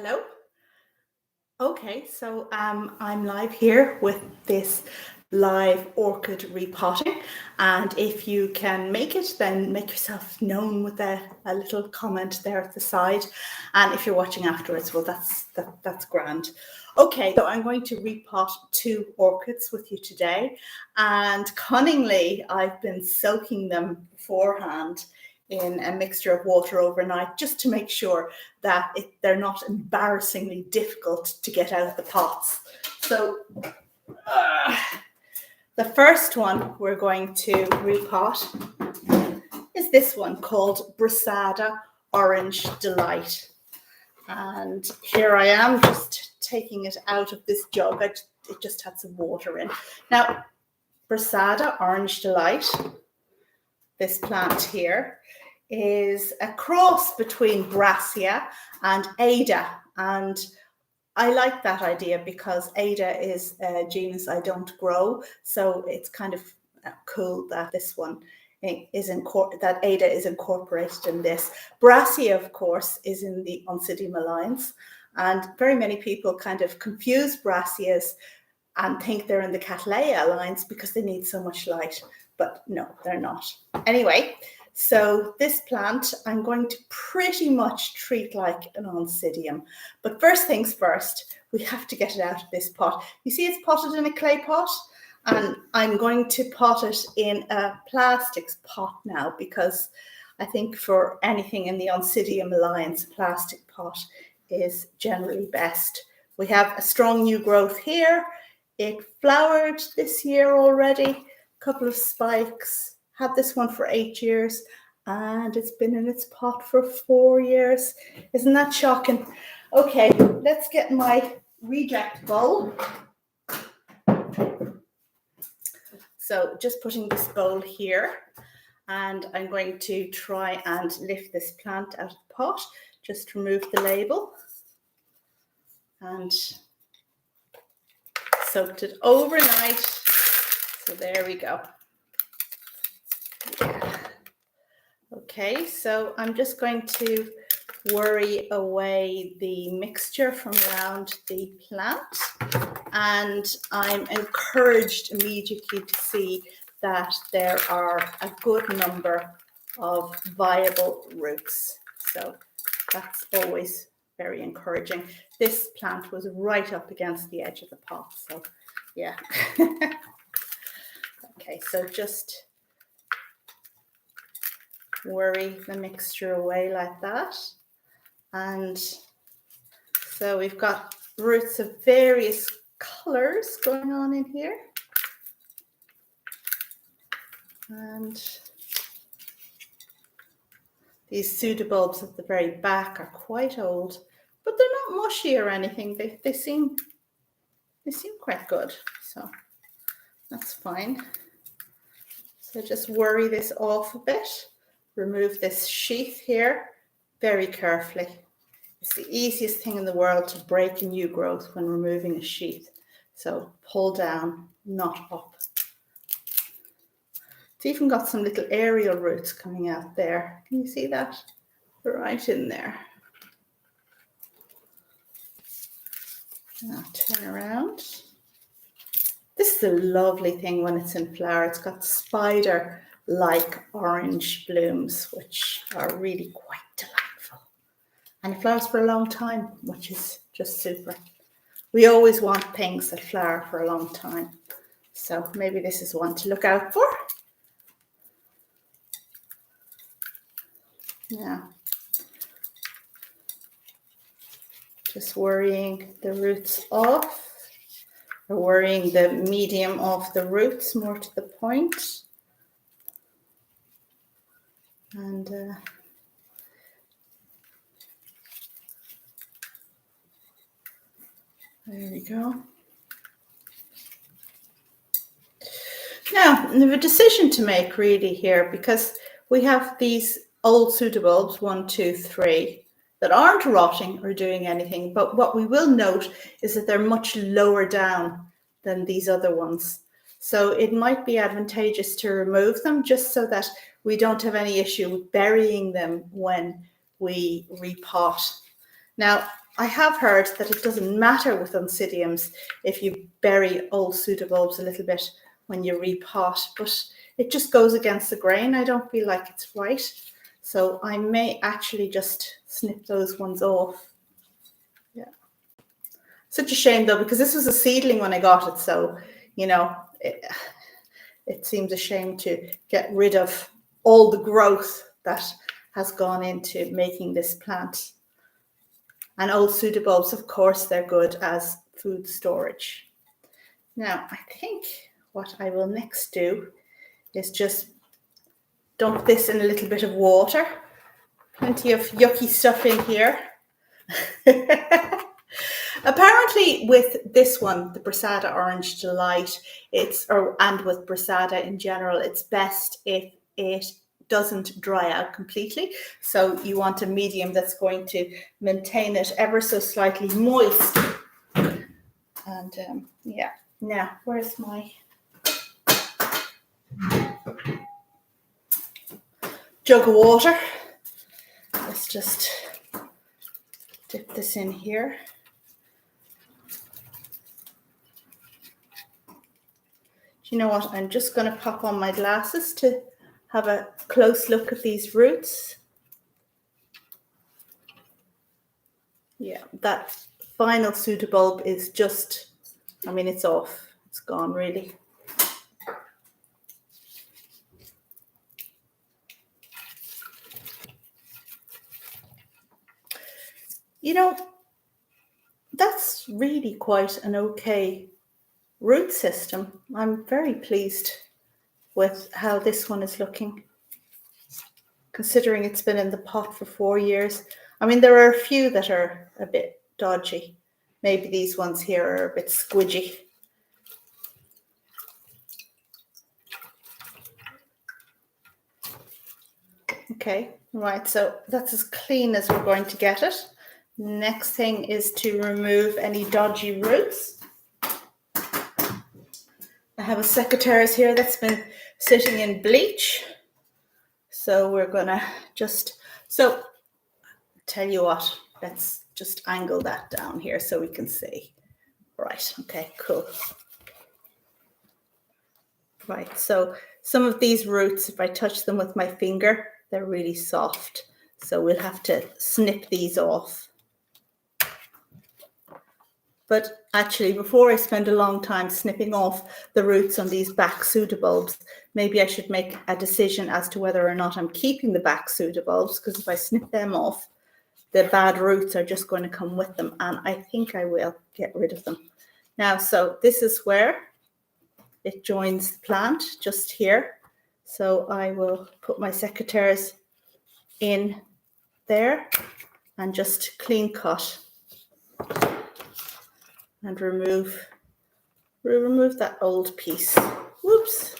Hello. Okay, so I'm live here with this live orchid repotting, and if you can make it, then make yourself known with a little comment there at the side. And if you're watching afterwards, well, that's grand. Okay, so I'm going to repot 2 orchids with you today, and cunningly I've been soaking them beforehand in a mixture of water overnight, just to make sure that they're not embarrassingly difficult to get out of the pots. So the first one we're going to repot is this one called Brassada Orange Delight. And here I am just taking it out of this jug. It just had some water in. Now, Brassada Orange Delight, this plant here, is a cross between Brassia and Ada, and I like that idea because Ada is a genus I don't grow, so it's kind of cool that this one is that Ada is incorporated in this. Brassia, of course, is in the Oncidium alliance, and very many people kind of confuse Brassias and think they're in the Cattleya alliance because they need so much light, but no, they're not. Anyway, so this plant I'm going to pretty much treat like an Oncidium. But first things first, we have to get it out of this pot. You see it's potted in a clay pot, and I'm going to pot it in a plastics pot now because I think for anything in the Oncidium alliance, a plastic pot is generally best. We have a strong new growth here. It flowered this year already, a couple of spikes. Had this one for 8 years, and it's been in its pot for 4 years. Isn't that shocking? Okay, let's get my reject bowl. So just putting this bowl here, and I'm going to try and lift this plant out of the pot. Just remove the label and soaked it overnight. So there we go. Okay, so I'm just going to worry away the mixture from around the plant, and I'm encouraged immediately to see that there are a good number of viable roots. So that's always very encouraging. This plant was right up against the edge of the pot, so yeah. Okay, so just worry the mixture away like that. And so we've got roots of various colors going on in here. And these pseudobulbs at the very back are quite old, but they're not mushy or anything. They seem quite good, so that's fine. So just worry this off a bit. Remove this sheath here very carefully. It's the easiest thing in the world to break a new growth when removing a sheath. So pull down, not up. It's even got some little aerial roots coming out there. Can you see that? They're right in there. Now turn around. This is a lovely thing when it's in flower. It's got spider-like orange blooms, which are really quite delightful. And it flowers for a long time, which is just super. We always want things that flower for a long time. So maybe this is one to look out for. Yeah. Just worrying the roots off. Or worrying the medium of the roots more to the point. And there we go. Now, we have a decision to make really here, because we have these old pseudobulbs, 1, 2, 3, that aren't rotting or doing anything, but what we will note is that they're much lower down than these other ones. So it might be advantageous to remove them just so that we don't have any issue with burying them when we repot. Now, I have heard that it doesn't matter with Oncidiums if you bury old pseudobulbs a little bit when you repot, but it just goes against the grain. I don't feel like it's right. So I may actually just snip those ones off. Yeah. Such a shame though, because this was a seedling when I got it. So, you know, it seems a shame to get rid of all the growth that has gone into making this plant. And old pseudobulbs, of course, they're good as food storage. Now, I think what I will next do is just dump this in a little bit of water. Plenty of yucky stuff in here. Apparently with this one, the Brassada Orange Delight, and with Brassada in general, it's best if it doesn't dry out completely. So you want a medium that's going to maintain it ever so slightly moist. And yeah, now where's my jug of water? Let's just dip this in here. Do you know what? I'm just going to pop on my glasses to have a close look at these roots. Yeah, that final pseudobulb is just, I mean, it's off. It's gone, really. You know, that's really quite an okay root system. I'm very pleased with how this one is looking, considering it's been in the pot for 4 years. I mean, there are a few that are a bit dodgy. Maybe these ones here are a bit squidgy. Okay, right, so that's as clean as we're going to get it. Next thing is to remove any dodgy roots. I have a secateurs here that's been sitting in bleach. So we're gonna so tell you what, let's just angle that down here so we can see. Right, okay, cool. Right, so some of these roots, if I touch them with my finger, they're really soft. So we'll have to snip these off. But actually, before I spend a long time snipping off the roots on these back pseudobulbs, maybe I should make a decision as to whether or not I'm keeping the back pseudobulbs, because if I snip them off, the bad roots are just going to come with them, and I think I will get rid of them. Now, so this is where it joins the plant, just here. So I will put my secateurs in there and just clean cut and remove that old piece. Whoops.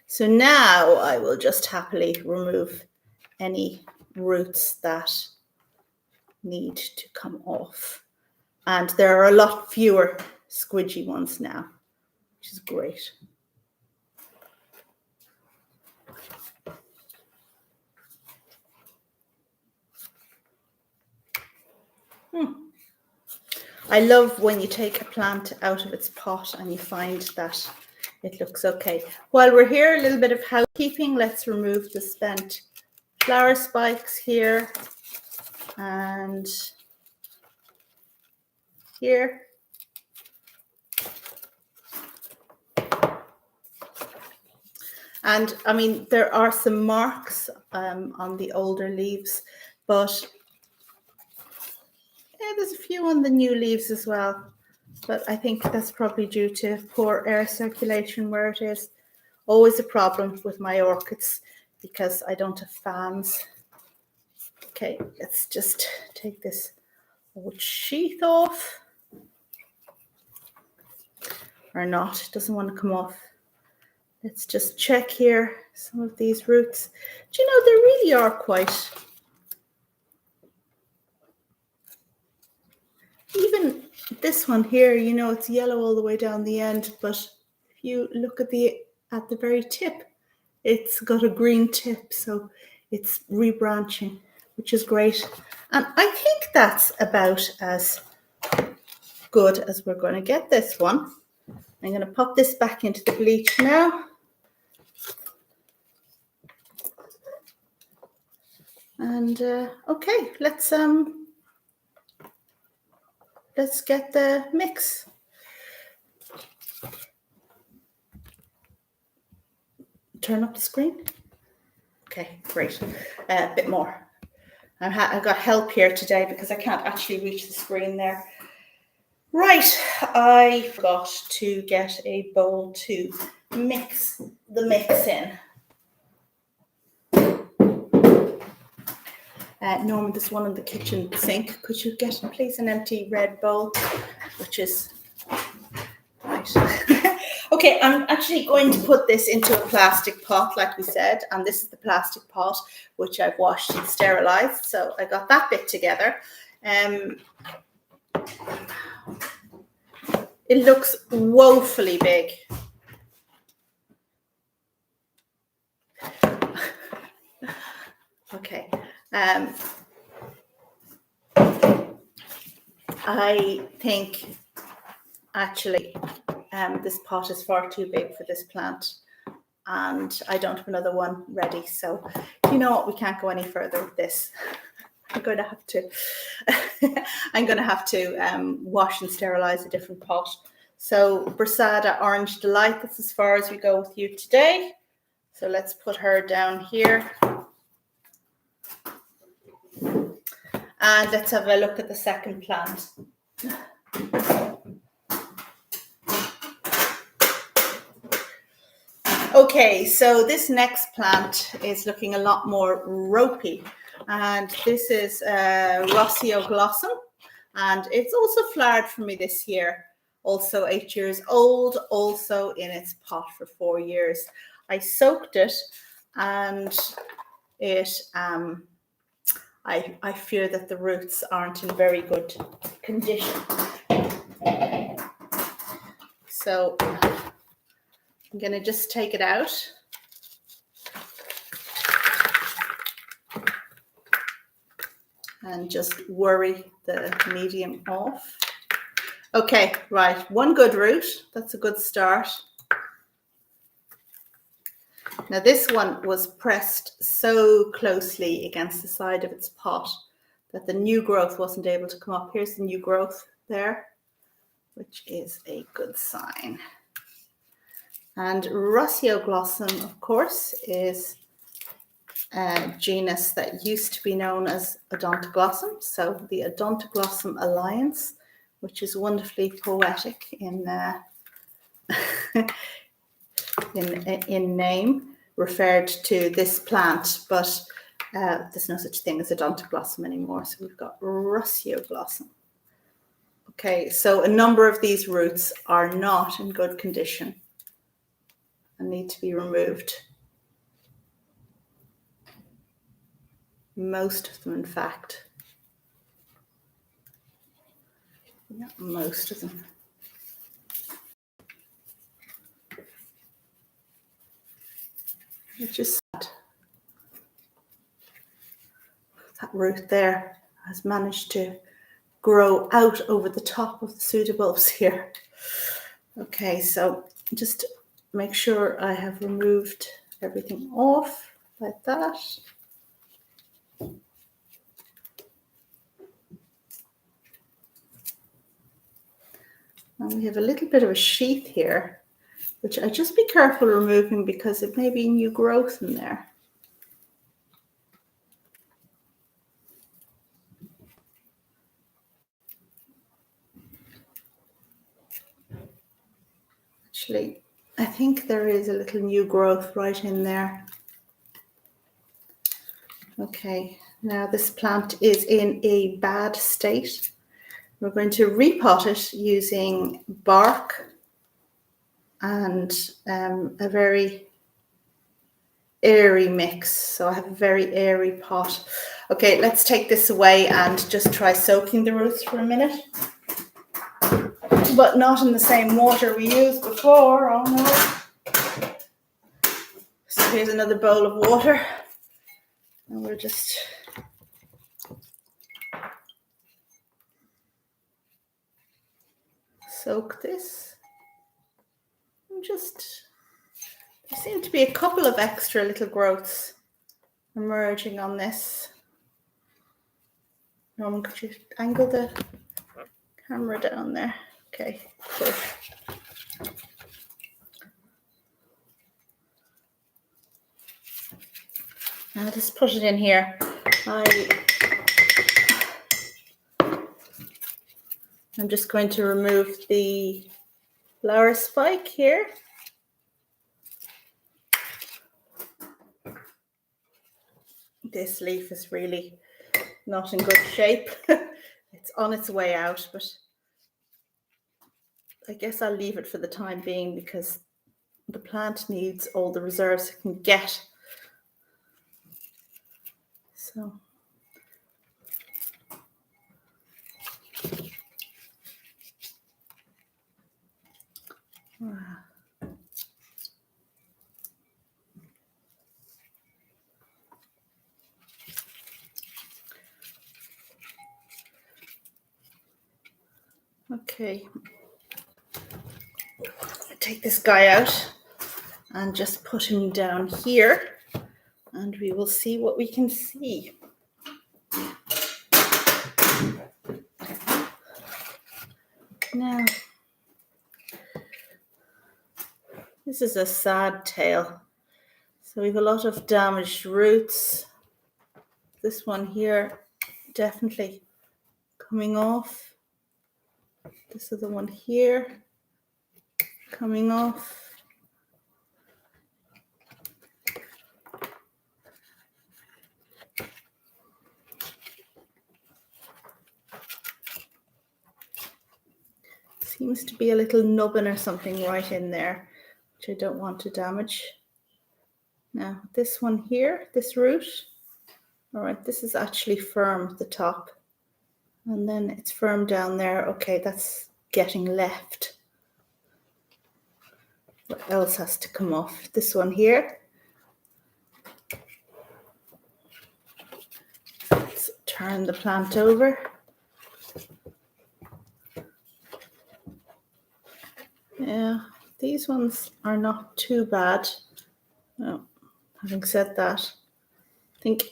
So now I will just happily remove any roots that need to come off. And there are a lot fewer squidgy ones now, which is great. I love when you take a plant out of its pot and you find that it looks okay. While we're here, a little bit of housekeeping. Let's remove the spent flower spikes here and here. And I mean, there are some marks on the older leaves, but yeah, there's a few on the new leaves as well. But I think that's probably due to poor air circulation where it is. Always a problem with my orchids because I don't have fans. Okay, let's just take this old sheath off. Or not, it doesn't want to come off. Let's just check here some of these roots. Do you know, they really are quite... Even this one here, you know, it's yellow all the way down the end, but if you look at the very tip, it's got a green tip, so it's rebranching, which is great. And I think that's about as good as we're going to get this one. I'm going to pop this back into the bleach now. And okay, let's get the mix. Turn up the screen. Okay, great. A bit more. I've got help here today because I can't actually reach the screen there. Right, I forgot to get a bowl to mix the mix in. Norman, there's one in the kitchen sink. Could you get, please, an empty red bowl, which is right. Okay, I'm actually going to put this into a plastic pot, like we said, and this is the plastic pot which I've washed and sterilized. So I got that bit together. It looks woefully big. Okay. I think actually this pot is far too big for this plant, and I don't have another one ready. So you know what? We can't go any further with this. I'm going to have to wash and sterilize a different pot. So Brassada Orange Delight, that's as far as we go with you today. So let's put her down here. And let's have a look at the second plant. Okay, so this next plant is looking a lot more ropey. And this is Rossioglossum, and it's also flowered for me this year. Also 8 years old, also in its pot for 4 years. I soaked it, and it I fear that the roots aren't in very good condition. So I'm going to just take it out. And just worry the medium off. Okay, right, one good root. That's a good start. Now this one was pressed so closely against the side of its pot that the new growth wasn't able to come up. Here's the new growth there, which is a good sign. And Rossioglossum, of course, is a genus that used to be known as Odontoglossum. So the Odontoglossum Alliance, which is wonderfully poetic in name, referred to this plant, but there's no such thing as Odontoglossum anymore. So we've got Rossioglossum. Okay, so a number of these roots are not in good condition and need to be removed. Most of them, in fact. Yeah, most of them. Which is sad. That root there has managed to grow out over the top of the pseudobulbs here. Okay, so just make sure I have removed everything off like that. And we have a little bit of a sheath here, which I just be careful removing because it may be new growth in there. Actually, I think there is a little new growth right in there. Okay, now this plant is in a bad state. We're going to repot it using bark and a very airy mix. So I have a very airy pot. Okay, let's take this away and just try soaking the roots for a minute. But not in the same water we used before. Oh no. So here's another bowl of water. And we'll just soak this. And just, there seem to be a couple of extra little growths emerging on this. Norman, could you angle the camera down there? Okay, cool. I'll just put it in here. I'm just going to remove the flower spike here. This leaf is really not in good shape. It's on its way out, but I guess I'll leave it for the time being because the plant needs all the reserves it can get. So okay, take this guy out and just put him down here, and we will see what we can see. Now, this is a sad tale. So we have a lot of damaged roots. This one here, definitely coming off. This other one here, coming off. Seems to be a little nubbin or something right in there, which I don't want to damage. Now, this one here, this root, all right, this is actually firm at the top. And then it's firm down there. Okay, that's getting left. What else has to come off? This one here. Let's turn the plant over. Yeah, these ones are not too bad. Oh, having said that, I think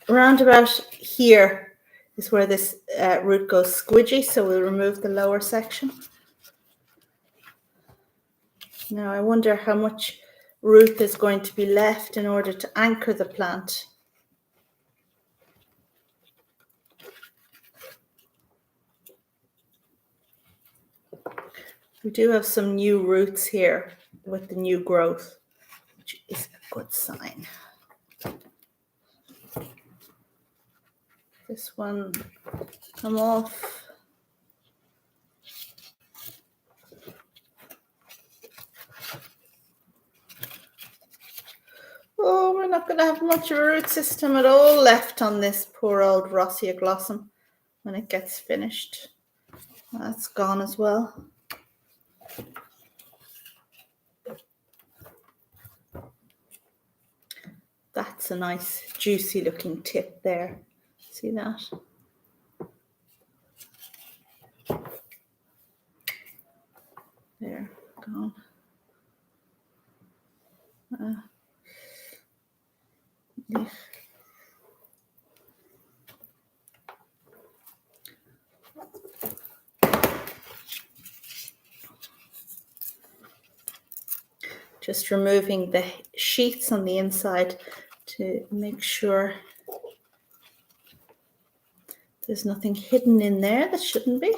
around about here is where this root goes squidgy, so we'll remove the lower section. Now I wonder how much root is going to be left in order to anchor the plant. We do have some new roots here with the new growth, which is a good sign. This one come off. Oh, we're not going to have much of a root system at all left on this poor old Rossioglossum when it gets finished. That's gone as well. That's a nice juicy looking tip there. See that? There, gone. Yeah. Just removing the sheaths on the inside to make sure there's nothing hidden in there that shouldn't be.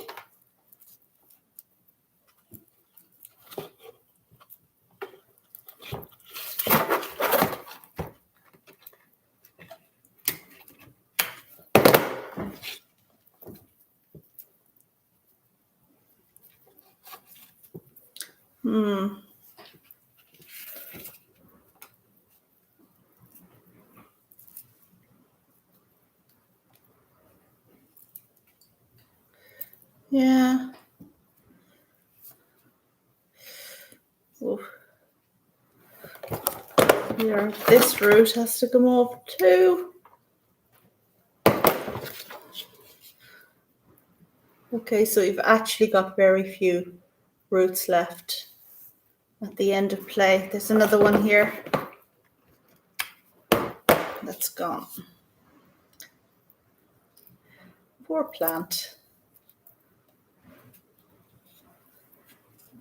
Yeah. Oof. Here, this root has to come off too. Okay, so we've actually got very few roots left at the end of play. There's another one here that's gone. Poor plant.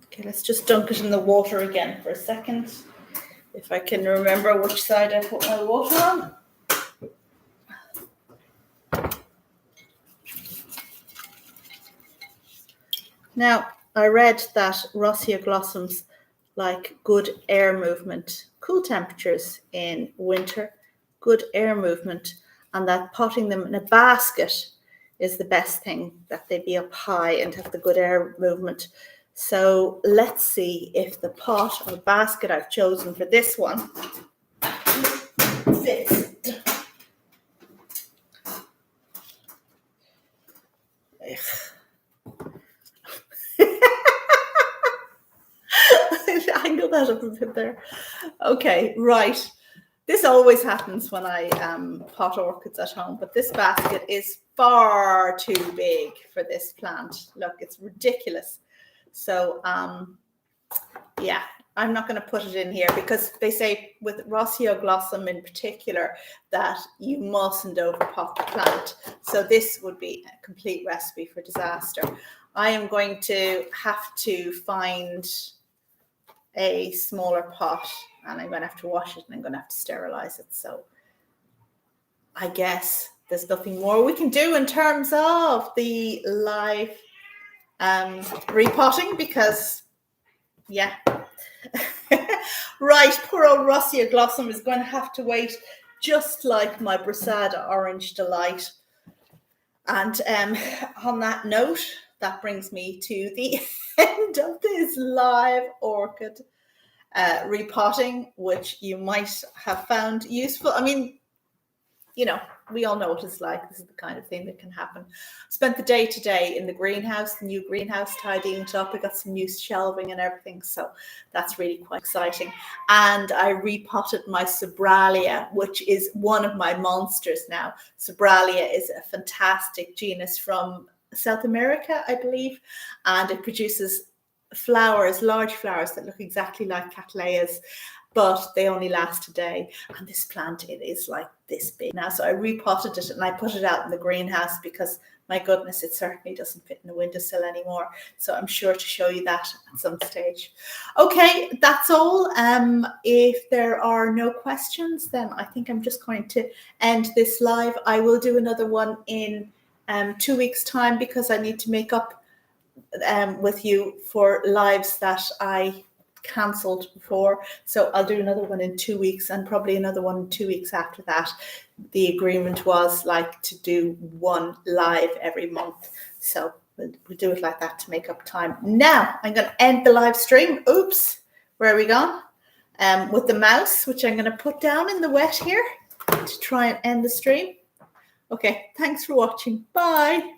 Okay, let's just dunk it in the water again for a second. If I can remember which side I put my water on. Now, I read that Rossioglossums like good air movement, cool temperatures in winter, good air movement, and that potting them in a basket is the best thing, that they be up high and have the good air movement. So let's see if the pot or basket I've chosen for this one fits. Angle that up a bit there. Okay, right. This always happens when I pot orchids at home, but this basket is far too big for this plant. Look, it's ridiculous. So, yeah, I'm not going to put it in here because they say with Rossioglossum in particular that you mustn't overpot the plant. So this would be a complete recipe for disaster. I am going to have to find a smaller pot and I'm going to have to wash it and I'm going to have to sterilize it. So I guess there's nothing more we can do in terms of the live repotting because, yeah. Right, poor old Rossioglossum is going to have to wait just like my Brassada Orange Delight. And on that note, that brings me to the end of this live orchid repotting, which you might have found useful. I mean, you know, we all know what it's like. This is the kind of thing that can happen. Spent the day today in the greenhouse, the new greenhouse, tidying it up. I got some new shelving and everything, so that's really quite exciting. And I repotted my Sobralia, which is one of my monsters now. Sobralia is a fantastic genus from South America, I believe, and it produces flowers, large flowers that look exactly like Cattleyas, but they only last a day. And this plant, it is like this big now. So I repotted it and I put it out in the greenhouse because, my goodness, it certainly doesn't fit in the windowsill anymore. So I'm sure to show you that at some stage. Okay, that's all. If there are no questions, then I think I'm just going to end this live. I will do another one in 2 weeks' time because I need to make up with you for lives that I cancelled before. So I'll do another one in 2 weeks and probably another one in 2 weeks after that. The agreement was like to do one live every month. So we'll do it like that to make up time. Now I'm going to end the live stream. Oops, where are we gone? With the mouse, which I'm going to put down in the wet here to try and end the stream. Okay, thanks for watching. Bye.